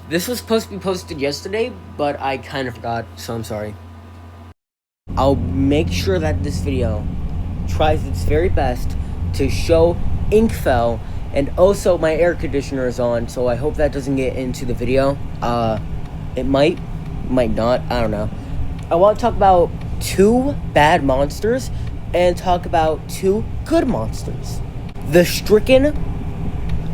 This was supposed to be posted yesterday, but I kind of forgot, so I'm sorry. I'll make sure that this video tries its very best to show Inkfell, and also my air conditioner is on, so I hope that doesn't get into the video. It might not, I don't know. I want to talk about 2 bad monsters and talk about 2 good monsters. The Stricken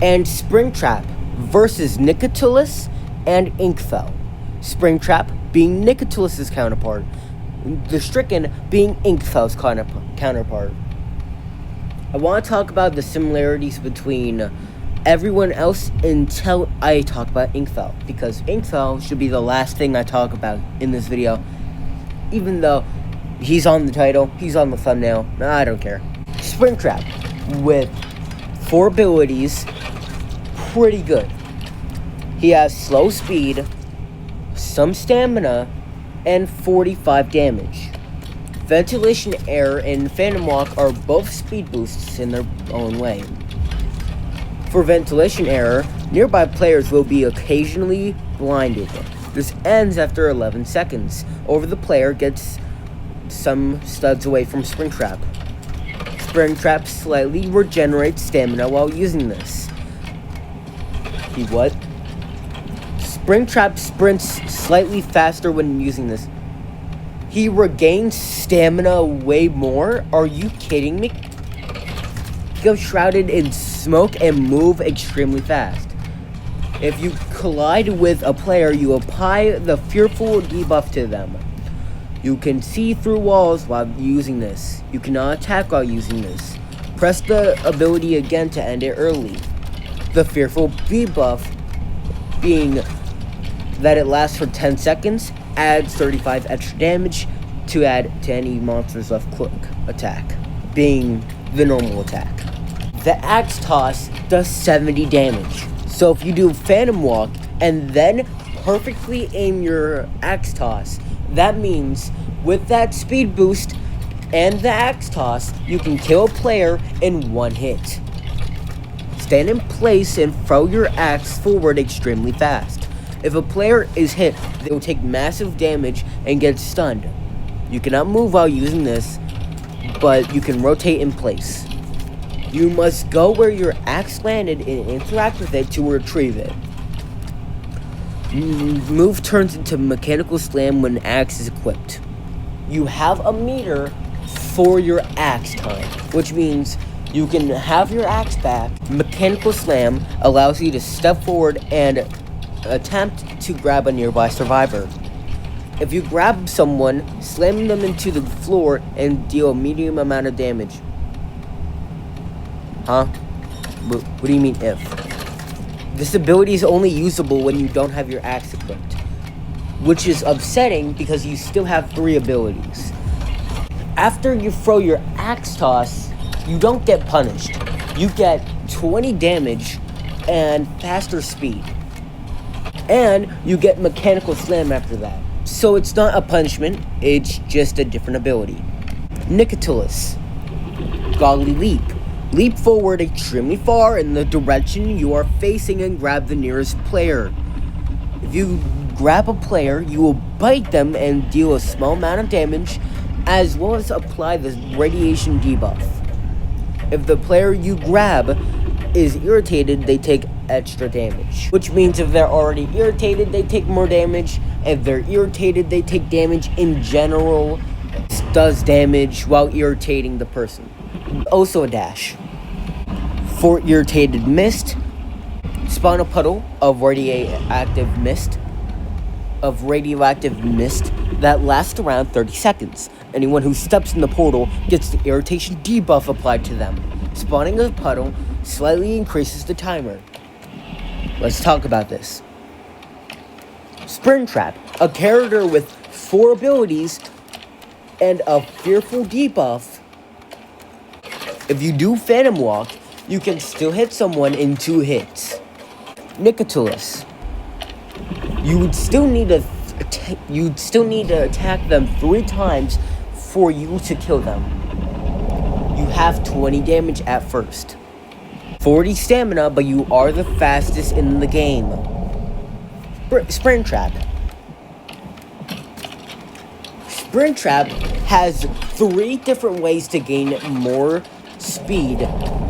and Springtrap versus Niloticus and Inkfell. Springtrap being Niloticus's counterpart, the Stricken being Inkfell's counterpart. I want to talk about the similarities between everyone else until I talk about Inkfell, because Inkfell should be the last thing I talk about in this video, even though he's on the title, he's on the thumbnail, I don't care. Springtrap, with 4 abilities, pretty good. He has slow speed, some stamina, and 45 damage. Ventilation Air and Phantom Walk are both speed boosts in their own way. For Ventilation Air, nearby players will be occasionally blinded. This ends after 11 seconds, or the player gets some studs away from Springtrap. Springtrap slightly regenerates stamina while using this. Springtrap sprints slightly faster when using this. He regains stamina way more? Are you kidding me? He goes shrouded in smoke and move extremely fast. If you collide with a player, you apply the fearful debuff to them. You can see through walls while using this. You cannot attack while using this. Press the ability again to end it early. The fearful debuff being that it lasts for 10 seconds, adds 35 extra damage to add to any monster's left click attack, being the normal attack. The Axe Toss does 70 damage. So if you do Phantom Walk and then perfectly aim your Axe Toss, that means with that speed boost and the Axe Toss, you can kill a player in 1 hit. Stand in place and throw your axe forward extremely fast. If a player is hit, they will take massive damage and get stunned. You cannot move while using this, but you can rotate in place. You must go where your axe landed and interact with it to retrieve it. Move turns into Mechanical Slam when axe is equipped. You have a meter for your axe time, which means you can have your axe back. Mechanical Slam allows you to step forward and attempt to grab a nearby survivor. If you grab someone, slam them into the floor and deal a medium amount of damage. Huh? What do you mean if? This ability is only usable when you don't have your axe equipped, which is upsetting because you still have 3 abilities. After you throw your axe toss, you don't get punished. You get 20 damage and faster speed. And you get Mechanical Slam after that. So it's not a punishment, it's just a different ability. Niloticus. Godly Leap. Leap forward extremely far in the direction you are facing and grab the nearest player. If you grab a player, you will bite them and deal a small amount of damage, as well as apply the radiation debuff. If the player you grab is irritated, they take extra damage. Which means if they're already irritated, they take more damage. If they're irritated, they take damage in general. This does damage while irritating the person. Also a dash. For irritated mist, spawn a puddle of radioactive mist that lasts around 30 seconds. Anyone who steps in the portal gets the irritation debuff applied to them. Spawning a puddle slightly increases the timer. Let's talk about this. Springtrap, a character with 4 abilities and a fearful debuff. If you do Phantom Walk, you can still hit someone in 2 hits. Niloticus. You'd still need to attack them 3 times for you to kill them. You have 20 damage at first. 40 stamina, but you are the fastest in the game. Springtrap. Springtrap has 3 different ways to gain more speed,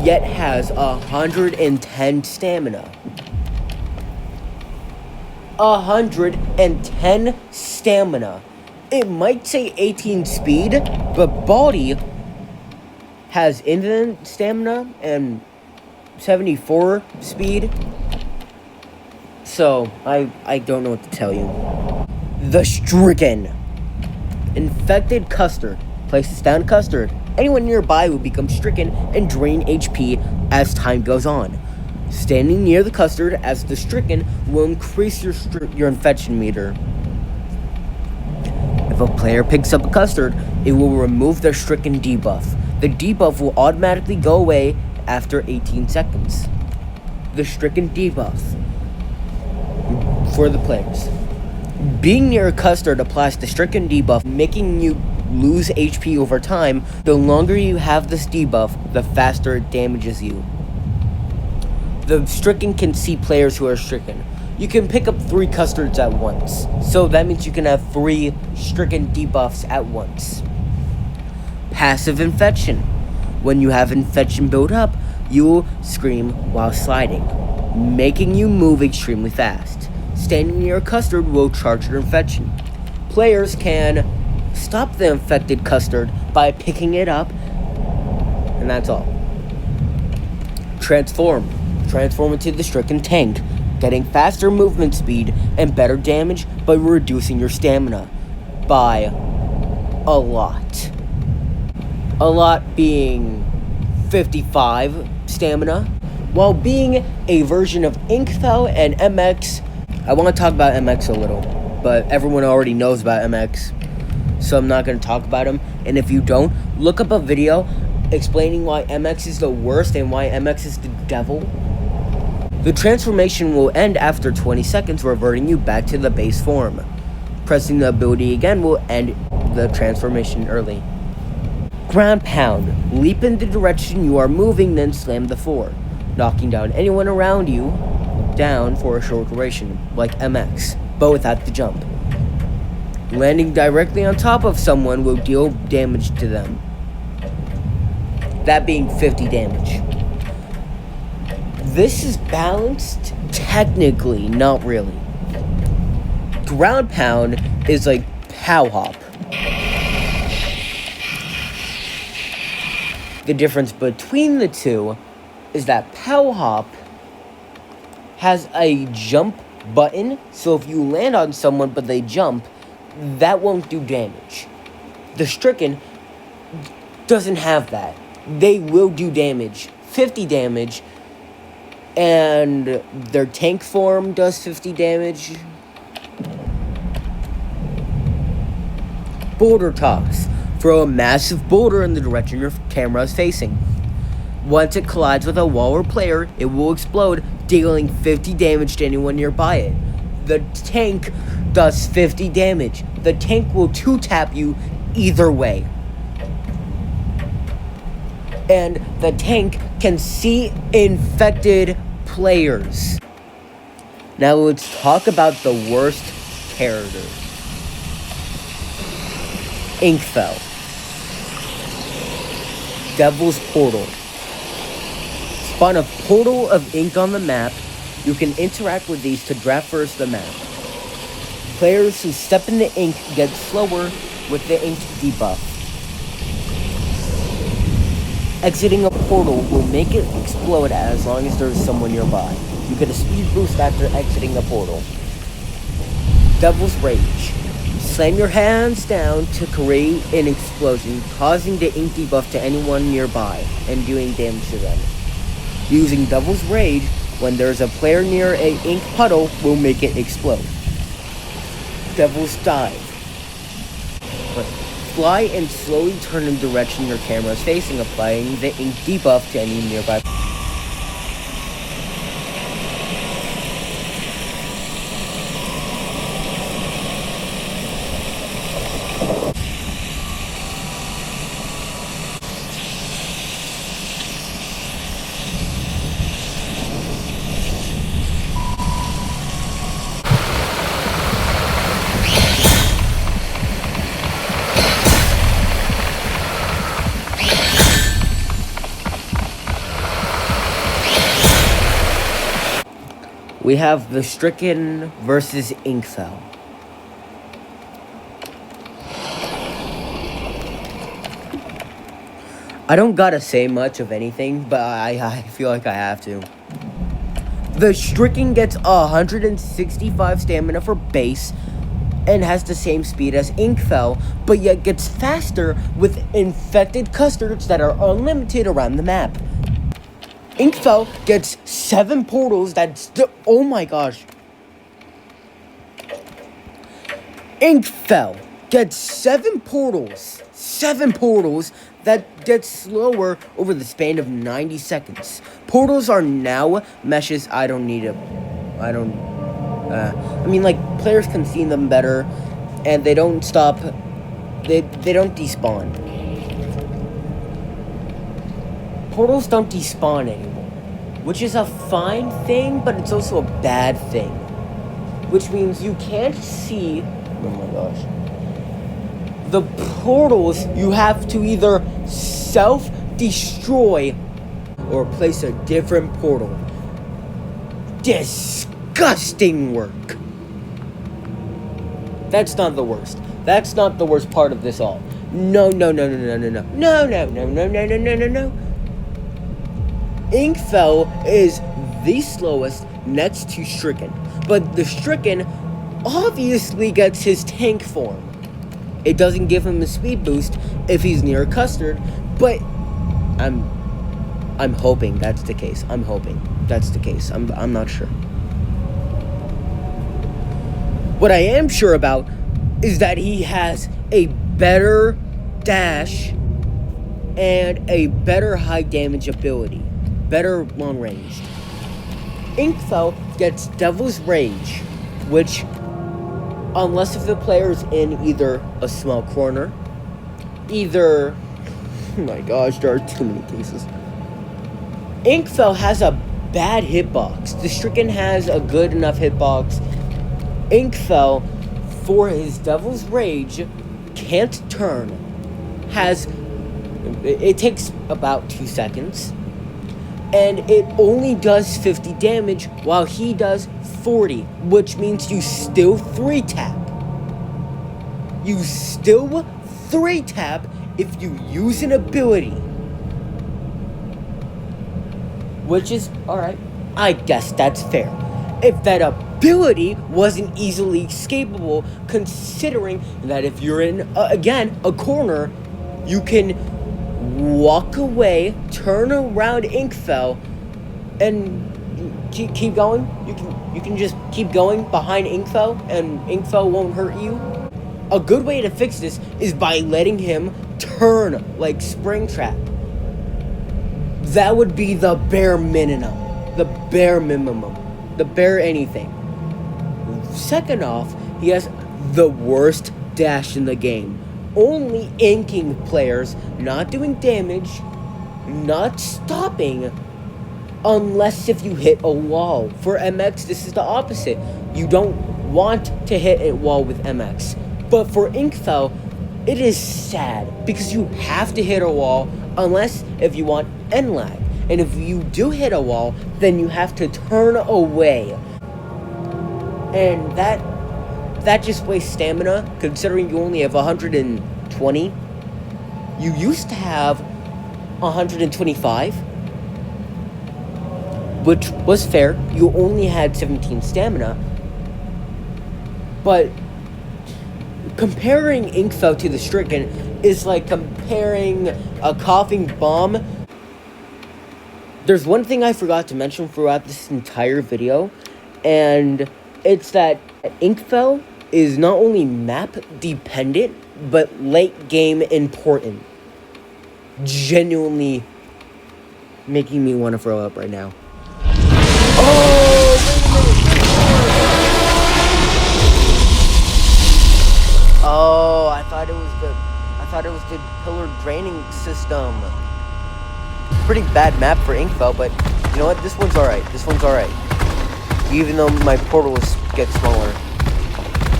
yet has 110 stamina. 110 stamina. It might say 18 speed, but Baldi has infinite stamina and 74 speed. So, I don't know what to tell you. The Stricken. Infected custard. Places down custard. Anyone nearby will become stricken and drain HP as time goes on. Standing near the custard as the stricken will increase your infection meter. If a player picks up a custard, it will remove their stricken debuff. The debuff will automatically go away after 18 seconds. The stricken debuff for the players. Being near a custard applies the stricken debuff, making you lose HP over time. The longer you have this debuff, the faster it damages you. The stricken can see players who are stricken. You can pick up 3 custards at once, so that means you can have 3 stricken debuffs at once. Passive infection. When you have infection build up, you will scream while sliding, making you move extremely fast. Standing near a custard will charge your infection. Players can stop the infected custard by picking it up, and that's all. Transform. Transform into the stricken tank, getting faster movement speed and better damage by reducing your stamina by a lot. A lot being 55 stamina, while being a version of Inkfell and MX. I want to talk about MX a little, but everyone already knows about MX, so I'm not going to talk about him. And if you don't, look up a video explaining why MX is the worst and why MX is the devil. The transformation will end after 20 seconds, reverting you back to the base form. Pressing the ability again will end the transformation early. Ground Pound. Leap in the direction you are moving, then slam the floor, knocking down anyone around you down for a short duration, like MX, but without the jump. Landing directly on top of someone will deal damage to them, that being 50 damage. This is balanced, technically, not really. Ground Pound is like Pow Hop. The difference between the two is that Pow Hop has a jump button, so if you land on someone but they jump, that won't do damage. The Stricken doesn't have that. They will do damage, 50 damage, and their tank form does 50 damage. Boulder Toss. Throw a massive boulder in the direction your camera is facing. Once it collides with a wall or player, it will explode, dealing 50 damage to anyone nearby it. The tank does 50 damage. The tank will 2-tap you either way. And the tank can see infected players. Now let's talk about the worst character. Inkfell. Devil's Portal. Spawn a portal of ink on the map. You can interact with these to traverse the map. Players who step in the ink get slower with the ink debuff. Exiting a portal will make it explode as long as there is someone nearby. You get a speed boost after exiting a portal. Devil's Rage. Slam your hands down to create an explosion, causing the ink debuff to anyone nearby and doing damage to them. Using Devil's Rage when there's a player near an ink puddle will make it explode. Devil's Dive. Fly and slowly turn in the direction your camera is facing, applying the ink debuff to any nearby. we have the Stricken versus Inkfell. I don't gotta say much of anything, but I feel like I have to. The Stricken gets 165 stamina for base and has the same speed as Inkfell, but yet gets faster with infected custards that are unlimited around the map. Inkfell gets 7 portals oh my gosh. Inkfell gets 7 portals. 7 portals that get slower over the span of 90 seconds. Portals are now meshes. I mean, like, players can see them better, and they don't stop, they don't despawn. Portals don't despawn anymore, which is a fine thing, but it's also a bad thing. Which means you can't see, oh my gosh, the portals you have to either self-destroy or place a different portal. Disgusting work. That's not the worst. That's not the worst part of this all. No. Inkfell is the slowest next to Stricken, but the Stricken obviously gets his tank form. It doesn't give him a speed boost if he's near a custard, but I'm hoping that's the case. I'm hoping that's the case. I'm not sure. What I am sure about is that he has a better dash and a better high damage ability. Better long ranged. Inkfell gets Devil's Rage, which, unless if the player's in either a small corner, oh my gosh, there are too many cases. Inkfell has a bad hitbox. The Stricken has a good enough hitbox. Inkfell, for his Devil's Rage, can't turn. It takes about 2 seconds. And it only does 50 damage while he does 40, which means you still 3-tap. You still 3-tap if you use an ability. Which is, alright, I guess that's fair. If that ability wasn't easily escapable, considering that if you're in, again, a corner, you can walk away, turn around Inkfell, and keep going. You can just keep going behind Inkfell, and Inkfell won't hurt you. A good way to fix this is by letting him turn like Springtrap. That would be the bare minimum. The bare minimum. The bare anything. Second off, he has the worst dash in the game. Only inking players, not doing damage, not stopping, unless if you hit a wall. For MX, this is the opposite. You don't want to hit a wall with MX. But for Inkfell, it is sad, because you have to hit a wall, unless if you want end lag. And if you do hit a wall, then you have to turn away. And that just wastes stamina, considering you only have 120. You used to have 125, which was fair. You only had 17 stamina. But comparing Inkfell to the Stricken is like comparing a coughing bomb. There's one thing I forgot to mention throughout this entire video, and it's that Inkfell is not only map dependent, but late game important. Genuinely making me want to throw up right now. Oh, wait a minute. Oh, I thought it was the pillar draining system. Pretty bad map for Inkfell, but you know what? This one's alright. Even though my portals get smaller.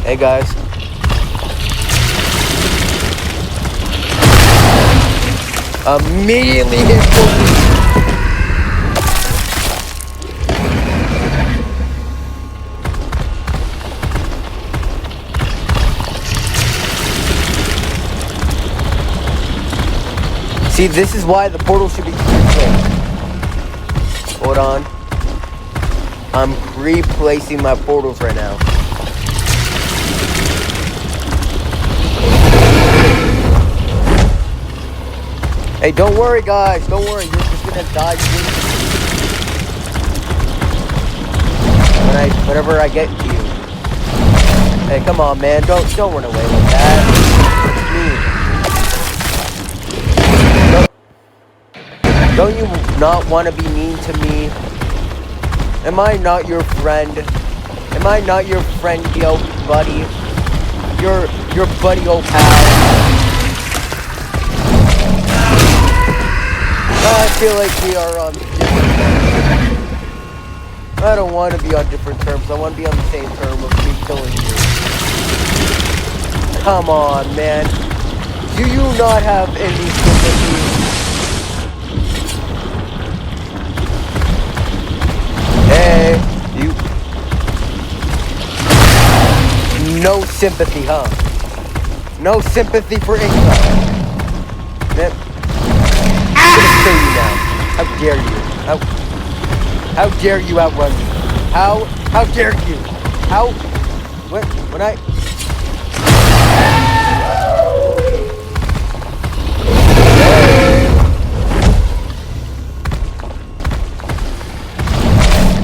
Hey guys. Immediately hit See, this is why the portal should be replaced. Hold on. I'm replacing my portals right now. Hey, don't worry, guys. Don't worry. You're just gonna die whenever I get to you. Hey, come on, man. Don't run away like that. Don't you not want to be mean to me? Am I not your friend? Am I not your friend, yo, buddy? Your buddy, old pal. I feel like we are on different terms. I don't want to be on different terms. I want to be on the same term of me killing you. Come on, man. Do you not have any sympathy? Hey, you. No sympathy, huh? No sympathy for Inkfell. Man. I'm gonna kill you now. How dare you? How dare you outrun me? How dare you? When I...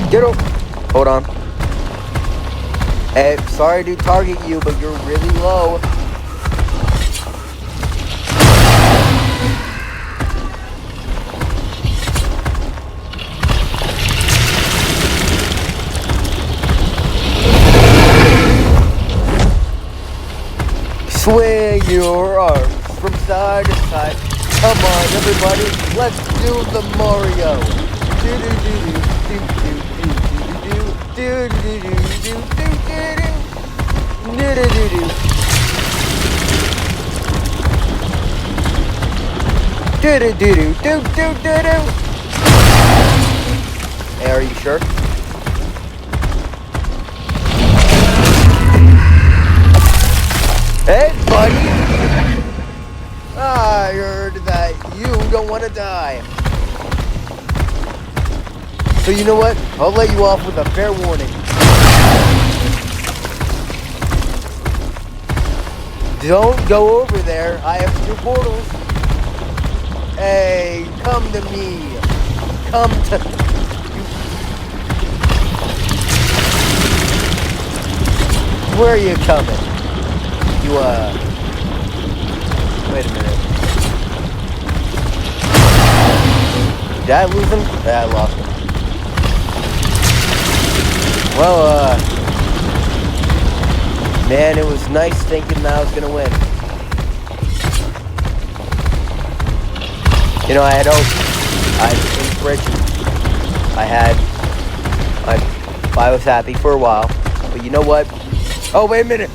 Get over. Hold on. Hey, sorry to target you, but you're really low. Swing your arms from side to side. Come on, everybody, let's do the Mario. Do do do do do do do do do do do do do do do do do do. Hey, are you sure? Hey, buddy! I heard that you don't want to die. So you know what? I'll let you off with a fair warning. Don't go over there. I have 2 portals. Hey, come to me. Come to... Where are you coming? Wait a minute. Did I lose him? Yeah, I lost him. Well, man, it was nice thinking that I was gonna win. You know, I had hope. I had inspiration. I was happy for a while. But you know what? Oh, wait a minute.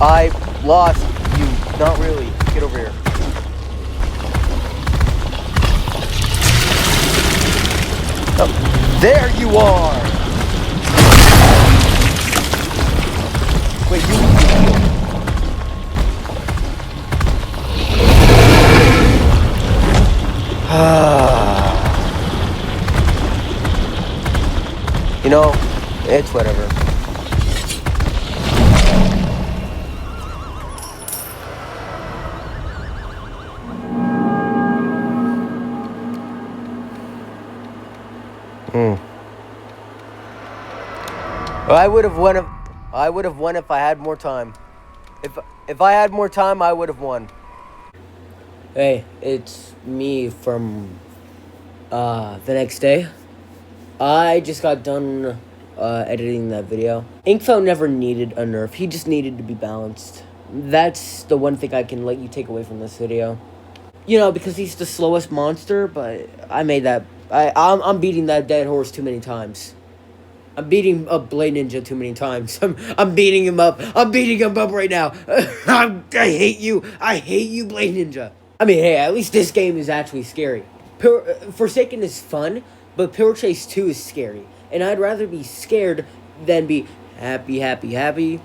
I lost you. Not really. Get over here. Oh, there you are. Wait, you You know, it's whatever. I would have won if I had more time. If I had more time, I would have won. Hey, it's me from the next day. I just got done editing that video. Inkfell never needed a nerf. He just needed to be balanced. That's the one thing I can let you take away from this video. You know, because he's the slowest monster, but I made that... I'm beating that dead horse too many times. I'm beating up Blade Ninja too many times. I'm beating him up. I'm beating him up right now. I hate you. I hate you, Blade Ninja. I mean, hey, at least this game is actually scary. Forsaken is fun, but Pillar Chase 2 is scary. And I'd rather be scared than be happy, happy, happy.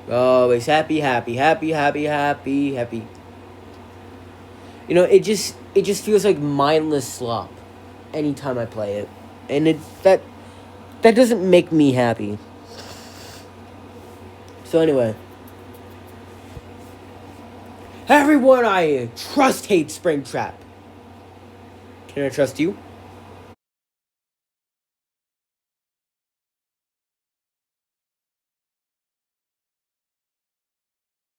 Always happy, happy, happy, happy, happy, happy. You know, it just feels like mindless slop anytime I play it. And that doesn't make me happy. So anyway, everyone I trust hates Springtrap. Can I trust you?